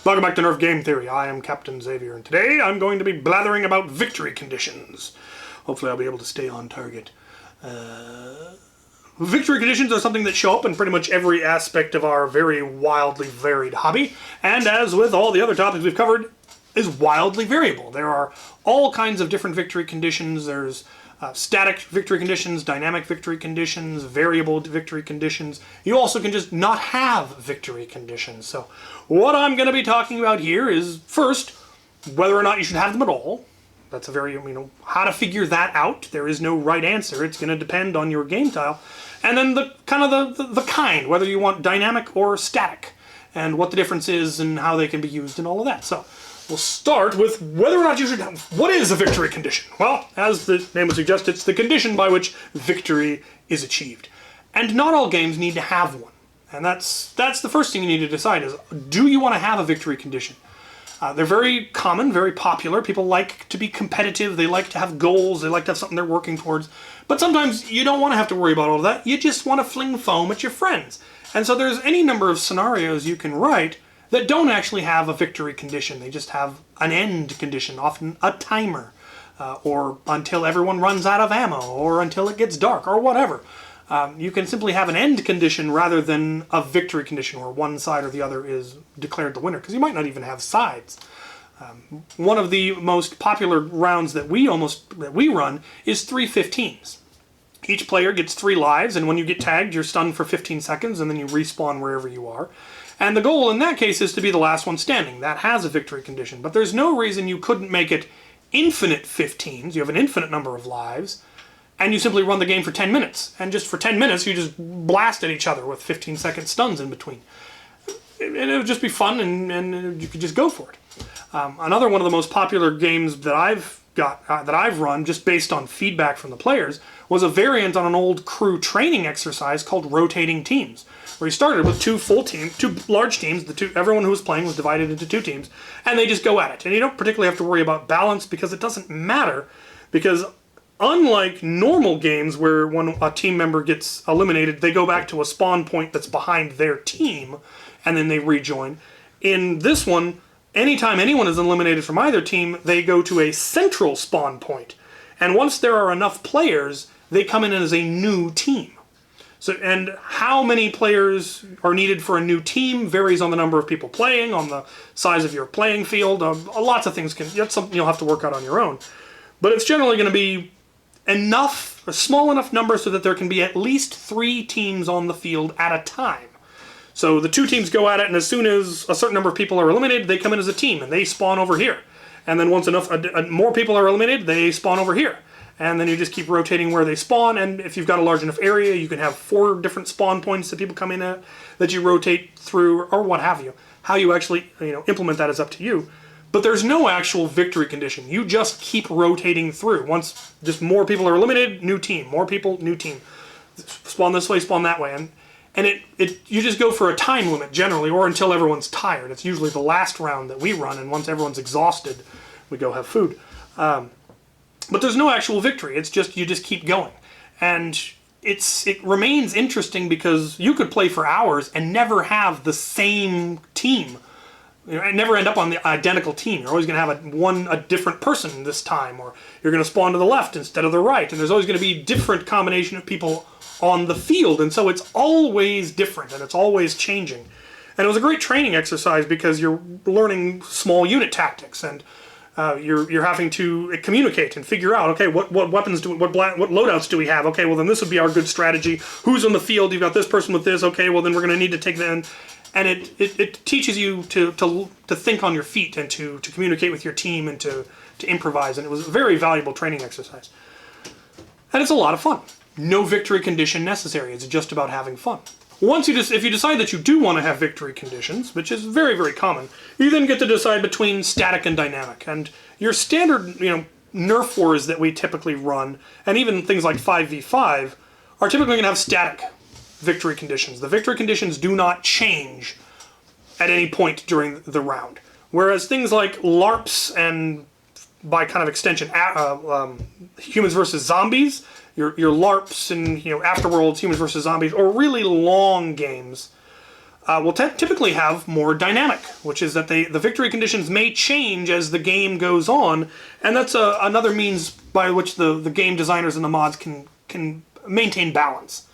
Welcome back to Nerf Game Theory. I am Captain Xavier, and today I'm going to be blathering about victory conditions. Hopefully I'll be able to stay on target. Victory conditions are something that show up in pretty much every aspect of our very wildly varied hobby, and as with all the other topics we've covered, is wildly variable. There are all kinds of different victory conditions. There's static victory conditions, dynamic victory conditions, variable victory conditions. You also can just not have victory conditions. So what I'm going to be talking about here is, first, whether or not you should have them at all. That's a very, how to figure that out. There is no right answer. It's going to depend on your game style. And then the kind, whether you want dynamic or static, and what the difference is and how they can be used and all of that. So we'll start with whether or not you should have. What is a victory condition? Well, as the name would suggest, it's the condition by which victory is achieved. And not all games need to have one. And that's the first thing you need to decide is, do you want to have a victory condition? They're very common, very popular. People like to be competitive. They like to have goals. They like to have something they're working towards. But sometimes you don't want to have to worry about all of that. You just want to fling foam at your friends. And so there's any number of scenarios you can write that don't actually have a victory condition. They just have an end condition, often a timer, or until everyone runs out of ammo, or until it gets dark, or whatever. You can simply have an end condition rather than a victory condition where one side or the other is declared the winner, because you might not even have sides. One of the most popular rounds that we run is 3-15s. Each player gets 3 lives, and when you get tagged, you're stunned for 15 seconds, and then you respawn wherever you are. And the goal in that case is to be the last one standing. That has a victory condition, but there's no reason you couldn't make it infinite 15s. You have an infinite number of lives, and you simply run the game for 10 minutes. And just for 10 minutes, you just blast at each other with 15-second stuns in between. And it would just be fun, and you could just go for it. Another one of the most popular games that I've run, just based on feedback from the players, was a variant on an old crew training exercise called rotating teams, where you started with 2 large teams. Everyone who was playing was divided into 2 teams, and they just go at it. And you don't particularly have to worry about balance, because it doesn't matter, because unlike normal games where when a team member gets eliminated, they go back to a spawn point that's behind their team, and then they rejoin. In this one, anytime anyone is eliminated from either team, they go to a central spawn point. And once there are enough players, they come in as a new team. So, and how many players are needed for a new team varies on the number of people playing, on the size of your playing field. Lots of things that's something you'll have to work out on your own. But it's generally going to be enough, a small enough number so that there can be at least 3 teams on the field at a time. So the 2 teams go at it, and as soon as a certain number of people are eliminated, they come in as a team, and they spawn over here. And then once enough more people are eliminated, they spawn over here. And then you just keep rotating where they spawn, and if you've got a large enough area, you can have 4 different spawn points that people come in at, that you rotate through, or what have you. How you actually implement that is up to you. But there's no actual victory condition. You just keep rotating through. Once just more people are eliminated, new team. More people, new team. Spawn this way, spawn that way. And you just go for a time limit generally, or until everyone's tired. It's usually the last round that we run, and once everyone's exhausted, we go have food. But there's no actual victory. It's just, you just keep going. And it remains interesting because you could play for hours and never have the same team. And never end up on the identical team. You're always going to have a different person this time, or you're going to spawn to the left instead of the right, and there's always going to be a different combination of people on the field, and so it's always different, and it's always changing. And it was a great training exercise because you're learning small unit tactics, and you're having to communicate and figure out, okay, what weapons what loadouts do we have? Okay, well then this would be our good strategy. Who's on the field? You've got this person with this. Okay, well then we're going to need to take that. And it teaches you to think on your feet and to communicate with your team and to improvise. And it was a very valuable training exercise. And it's a lot of fun. No victory condition necessary. It's just about having fun. If you decide that you do want to have victory conditions, which is very, very common, you then get to decide between static and dynamic. And your standard, Nerf wars that we typically run, and even things like 5v5, are typically going to have static victory conditions. The victory conditions do not change at any point during the round. Whereas things like Lapse and, by kind of extension, humans versus zombies, your LARPs and Afterworlds, humans versus zombies, or really long games, will typically have more dynamic, which is that the victory conditions may change as the game goes on, and that's another means by which the game designers and the mods can maintain balance.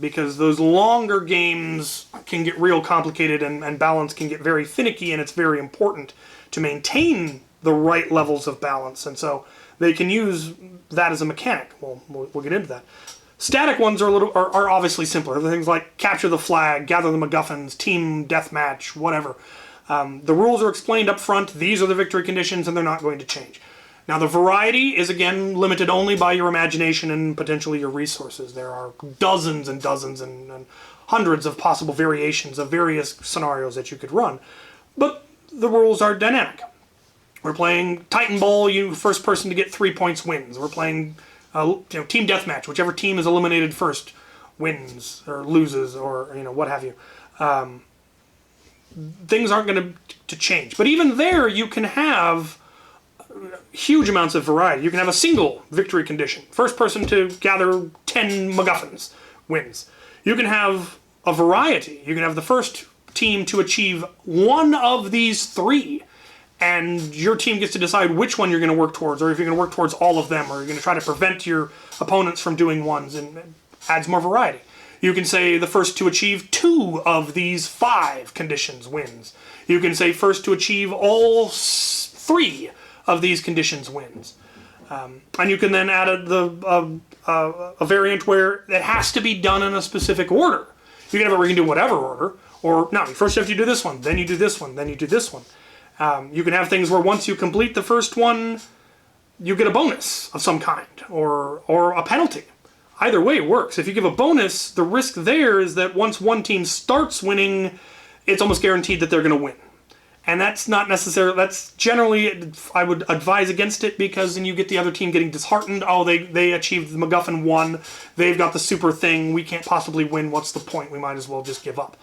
Because those longer games can get real complicated and balance can get very finicky, and it's very important to maintain the right levels of balance, and so they can use that as a mechanic. We'll get into that. Static ones are obviously simpler. Things like capture the flag, gather the MacGuffins, team deathmatch, whatever. The rules are explained up front. These are the victory conditions, and they're not going to change. Now, the variety is, again, limited only by your imagination and potentially your resources. There are dozens and dozens and hundreds of possible variations of various scenarios that you could run. But the rules are dynamic. We're playing Titan Ball, first person to get 3 points wins. We're playing team deathmatch. Whichever team is eliminated first wins or loses or what have you. Things aren't going to change. But even there, you can have huge amounts of variety. You can have a single victory condition. First person to gather 10 MacGuffins wins. You can have a variety. You can have the first team to achieve one of these 3, and your team gets to decide which one you're going to work towards, or if you're going to work towards all of them, or you're going to try to prevent your opponents from doing ones, and it adds more variety. You can say the first to achieve 2 of these 5 conditions wins. You can say first to achieve all 3 of these conditions wins. And you can then add a variant where it has to be done in a specific order. You can have it where you can do whatever order, or no, first you have to do this one, then you do this one, then you do this one. You can have things where once you complete the first one, you get a bonus of some kind, or a penalty. Either way works. If you give a bonus, the risk there is that once one team starts winning, it's almost guaranteed that they're going to win. And that's not necessarily, that's generally, I would advise against it, because then you get the other team getting disheartened. Oh, they achieved the MacGuffin 1, they've got the super thing, we can't possibly win, what's the point? We might as well just give up.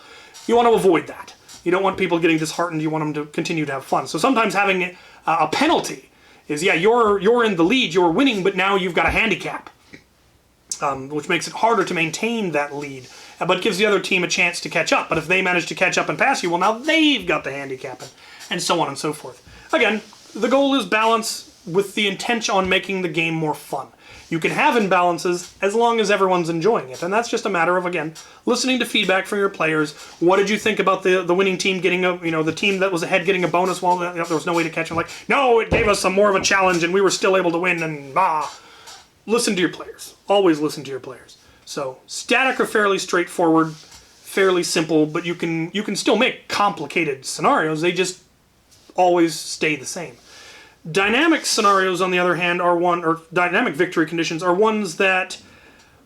You want to avoid that. You don't want people getting disheartened, you want them to continue to have fun. So sometimes having a penalty is, yeah, you're in the lead, you're winning, but now you've got a handicap, which makes it harder to maintain that lead. But gives the other team a chance to catch up. But if they manage to catch up and pass you, well, now they've got the handicap, and so on and so forth. Again, the goal is balance with the intention on making the game more fun. You can have imbalances as long as everyone's enjoying it, and that's just a matter of, again, listening to feedback from your players. What did you think about the winning team getting the team that was ahead getting a bonus while there was no way to catch them? Like, no, it gave us some more of a challenge, and we were still able to win, and Listen to your players. Always listen to your players. So static are fairly straightforward, fairly simple, but you can still make complicated scenarios. They just always stay the same. Dynamic scenarios, on the other hand, or dynamic victory conditions are ones that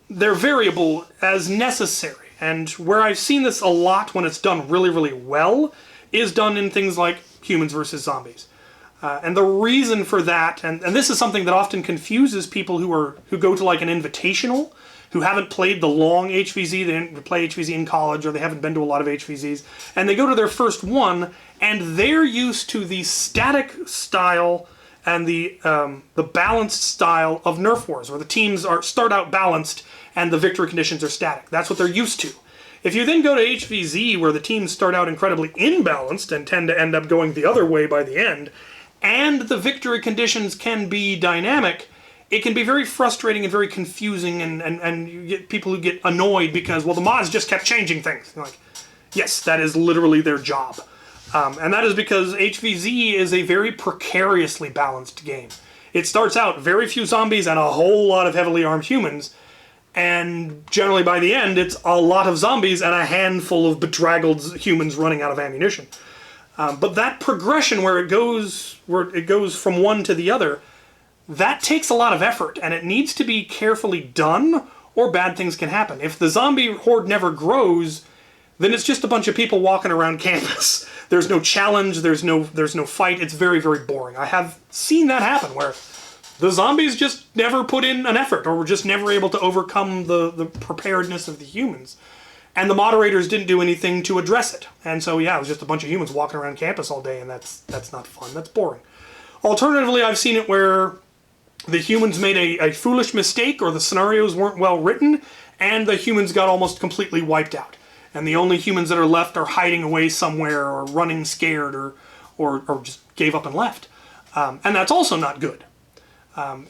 they're variable as necessary. And where I've seen this a lot when it's done really, really well is done in things like humans versus zombies. And the reason for that, and this is something that often confuses people who go to like an invitational, who haven't played the long HVZ, they didn't play HVZ in college, or they haven't been to a lot of HVZs, and they go to their first one, and they're used to the static style and the balanced style of Nerf Wars, where the teams start out balanced and the victory conditions are static. That's what they're used to. If you then go to HVZ, where the teams start out incredibly imbalanced and tend to end up going the other way by the end, and the victory conditions can be dynamic, it can be very frustrating and very confusing, and you get people who get annoyed because, well, the mods just kept changing things. You're like, yes, that is literally their job. And that is because HVZ is a very precariously balanced game. It starts out very few zombies and a whole lot of heavily armed humans, and generally by the end it's a lot of zombies and a handful of bedraggled humans running out of ammunition. But that progression where it goes from one to the other, that takes a lot of effort, and it needs to be carefully done, or bad things can happen. If the zombie horde never grows, then it's just a bunch of people walking around campus. There's no challenge, there's no fight, it's very, very boring. I have seen that happen, where the zombies just never put in an effort, or were just never able to overcome the preparedness of the humans. And the moderators didn't do anything to address it. And so, yeah, it was just a bunch of humans walking around campus all day, and that's not fun, that's boring. Alternatively, I've seen it where the humans made a foolish mistake, or the scenarios weren't well written, and the humans got almost completely wiped out. and the only humans that are left are hiding away somewhere or running scared or just gave up and left. And that's also not good.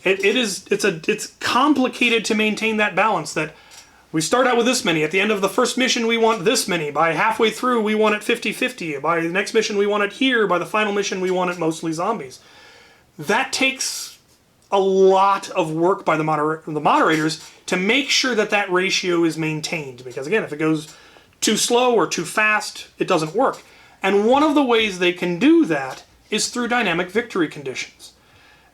It's complicated to maintain that balance, that we start out with this many. At the end of the first mission, we want this many. By halfway through, we want it 50-50. By the next mission, we want it here. By the final mission, we want it mostly zombies. That takes a lot of work by the moderators to make sure that that ratio is maintained. Because again, if it goes too slow or too fast, it doesn't work. And one of the ways they can do that is through dynamic victory conditions.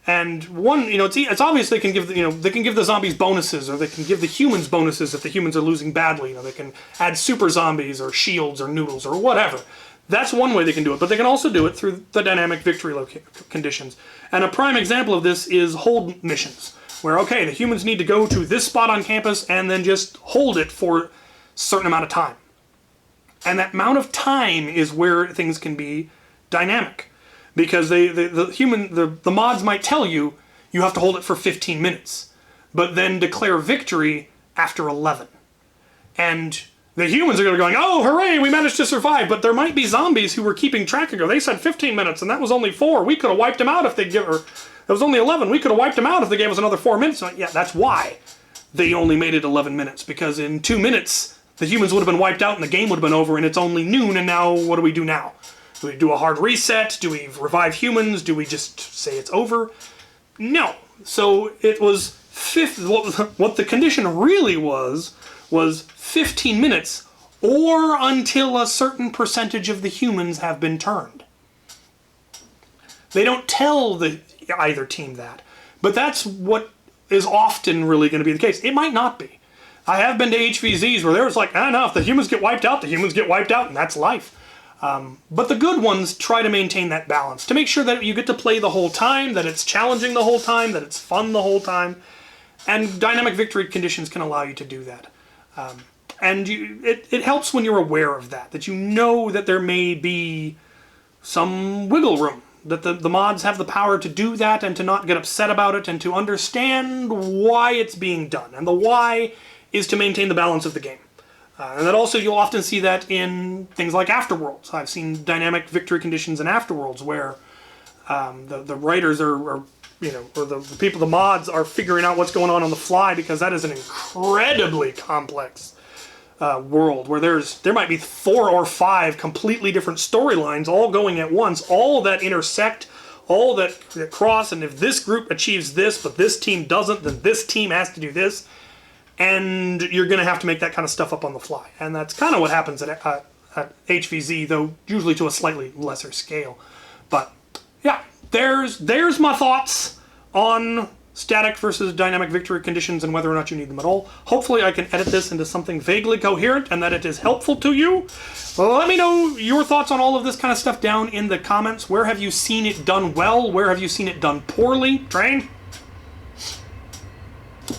And one, it's obvious they can give the zombies bonuses, or they can give the humans bonuses if the humans are losing badly. They can add super zombies or shields or noodles or whatever. That's one way they can do it, but they can also do it through the dynamic victory conditions. And a prime example of this is hold missions, where, okay, the humans need to go to this spot on campus and then just hold it for a certain amount of time. And that amount of time is where things can be dynamic. Because the mods might tell you, you have to hold it for 15 minutes, but then declare victory after 11. And the humans are going to be going, oh, hooray, we managed to survive, but there might be zombies who were keeping track and go, they said 15 minutes, and that was only 4. We could have wiped them out if they give, or it was only 11. We could have wiped them out if they gave us another 4 minutes. Yeah, that's why they only made it 11 minutes, because in 2 minutes, the humans would have been wiped out and the game would have been over, and it's only noon, and now what do we do now? Do we do a hard reset? Do we revive humans? Do we just say it's over? No. So it was what the condition really was 15 minutes, or until a certain percentage of the humans have been turned. They don't tell either team that, but that's what is often really going to be the case. It might not be. I have been to HVZs where there's like, no, if the humans get wiped out, the humans get wiped out, and that's life. But the good ones try to maintain that balance, to make sure that you get to play the whole time, that it's challenging the whole time, that it's fun the whole time, and dynamic victory conditions can allow you to do that. And it helps when you're aware of that you know that there may be some wiggle room, that the mods have the power to do that and to not get upset about it, and to understand why it's being done. And the why is to maintain the balance of the game. And that also, you'll often see that in things like Afterworlds. I've seen dynamic victory conditions in Afterworlds where the writers or the people, the mods, are figuring out what's going on the fly, because that is an incredibly complex world where there might be 4 or 5 completely different storylines all going at once, all that intersect, all that cross, and if this group achieves this but this team doesn't, then this team has to do this. And you're going to have to make that kind of stuff up on the fly. And that's kind of what happens at HVZ, though usually to a slightly lesser scale. But yeah, there's my thoughts on static versus dynamic victory conditions and whether or not you need them at all. Hopefully I can edit this into something vaguely coherent and that it is helpful to you. Well, let me know your thoughts on all of this kind of stuff down in the comments. Where have you seen it done well? Where have you seen it done poorly? Train?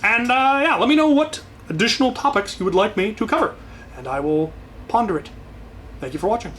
And yeah, let me know what additional topics you would like me to cover, and I will ponder it. Thank you for watching.